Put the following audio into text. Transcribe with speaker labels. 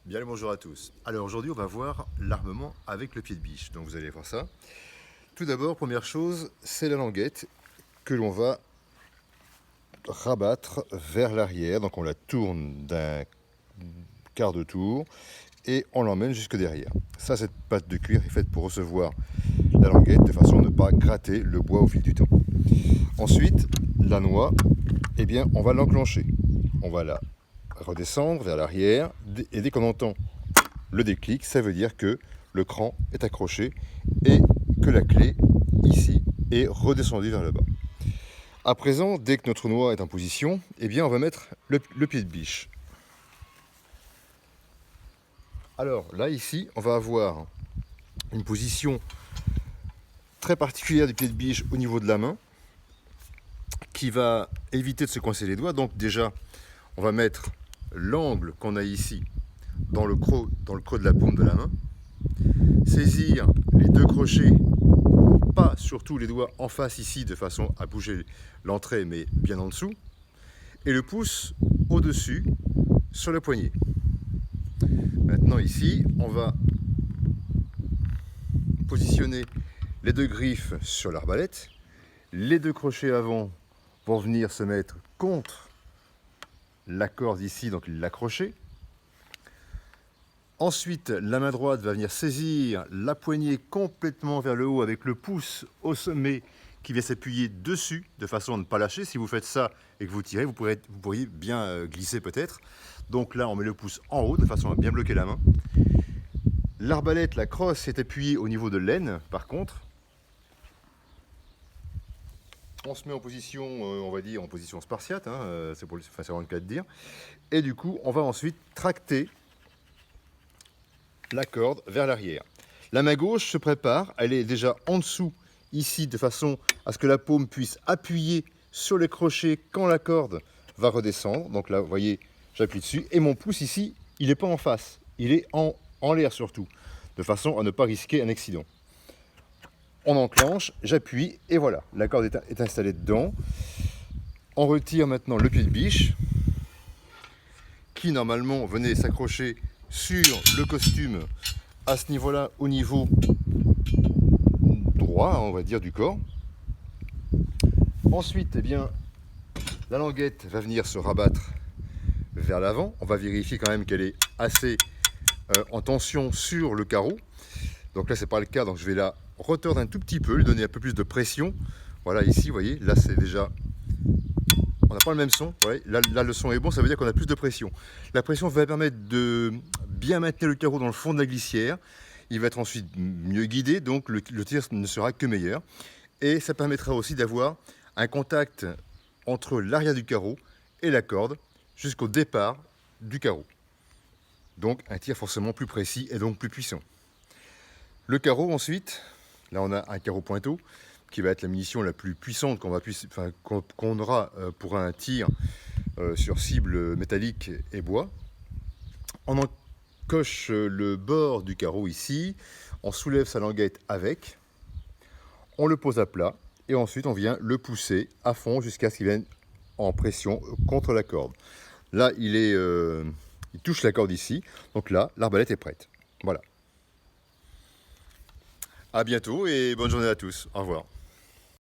Speaker 1: Bien le bonjour à tous. Alors aujourd'hui on va voir l'armement avec le pied de biche. Donc vous allez voir ça. Tout d'abord, première chose, c'est la languette que l'on va rabattre vers l'arrière. Donc on la tourne d'un quart de tour et on l'emmène jusque derrière. Ça, cette patte de cuir est faite pour recevoir la languette de façon à ne pas gratter le bois au fil du temps. Ensuite, la noix, eh bien, on va l'enclencher. On va la redescendre vers l'arrière et dès qu'on entend le déclic, ça veut dire que le cran est accroché et que la clé, ici, est redescendue vers le bas. À présent, dès que notre noix est en position, eh bien, on va mettre le pied de biche. Alors là, ici, on va avoir une position très particulière du pied de biche au niveau de la main qui va éviter de se coincer les doigts. Donc déjà, on va mettre l'angle qu'on a ici dans le creux de la paume de la main, saisir les deux crochets, pas surtout les doigts en face ici de façon à bouger l'entrée, mais bien en dessous, et le pouce au-dessus sur le poignet. Maintenant ici, on va positionner les deux griffes sur l'arbalète, les deux crochets avant vont venir se mettre contre la corde ici, donc l'accrocher. Ensuite, la main droite va venir saisir la poignée complètement vers le haut avec le pouce au sommet qui vient s'appuyer dessus de façon à ne pas lâcher. Si vous faites ça et que vous tirez, vous pourriez bien glisser peut-être. Donc là, on met le pouce en haut de façon à bien bloquer la main. L'arbalète, la crosse, est appuyée au niveau de l'aine par contre. On se met en position, on va dire, en position spartiate, hein, c'est vraiment le cas de dire. Et du coup, on va ensuite tracter la corde vers l'arrière. La main gauche se prépare, elle est déjà en dessous ici de façon à ce que la paume puisse appuyer sur les crochets quand la corde va redescendre. Donc là, vous voyez, j'appuie dessus et mon pouce ici, il n'est pas en face, il est en l'air surtout, de façon à ne pas risquer un accident. On enclenche, j'appuie et voilà, la corde est installée dedans. On retire maintenant le pied de biche qui normalement venait s'accrocher sur le costume à ce niveau-là, au niveau droit, on va dire, du corps. Ensuite, eh bien, la languette va venir se rabattre vers l'avant. On va vérifier quand même qu'elle est assez en tension sur le carreau. Donc là, c'est pas le cas, donc je vais la retordre un tout petit peu, lui donner un peu plus de pression. Voilà, ici, vous voyez, là, c'est déjà... On n'a pas le même son. Ouais, là, le son est bon, ça veut dire qu'on a plus de pression. La pression va permettre de bien maintenir le carreau dans le fond de la glissière. Il va être ensuite mieux guidé, donc le tir ne sera que meilleur. Et ça permettra aussi d'avoir un contact entre l'arrière du carreau et la corde jusqu'au départ du carreau. Donc un tir forcément plus précis et donc plus puissant. Le carreau ensuite, là on a un carreau pointeau qui va être la munition la plus puissante qu'on aura pour un tir sur cible métallique et bois. On encoche le bord du carreau ici, on soulève sa languette avec, on le pose à plat et ensuite on vient le pousser à fond jusqu'à ce qu'il vienne en pression contre la corde. Là il touche la corde ici, donc là l'arbalète est prête. Voilà. À bientôt et bonne journée à tous. Au revoir.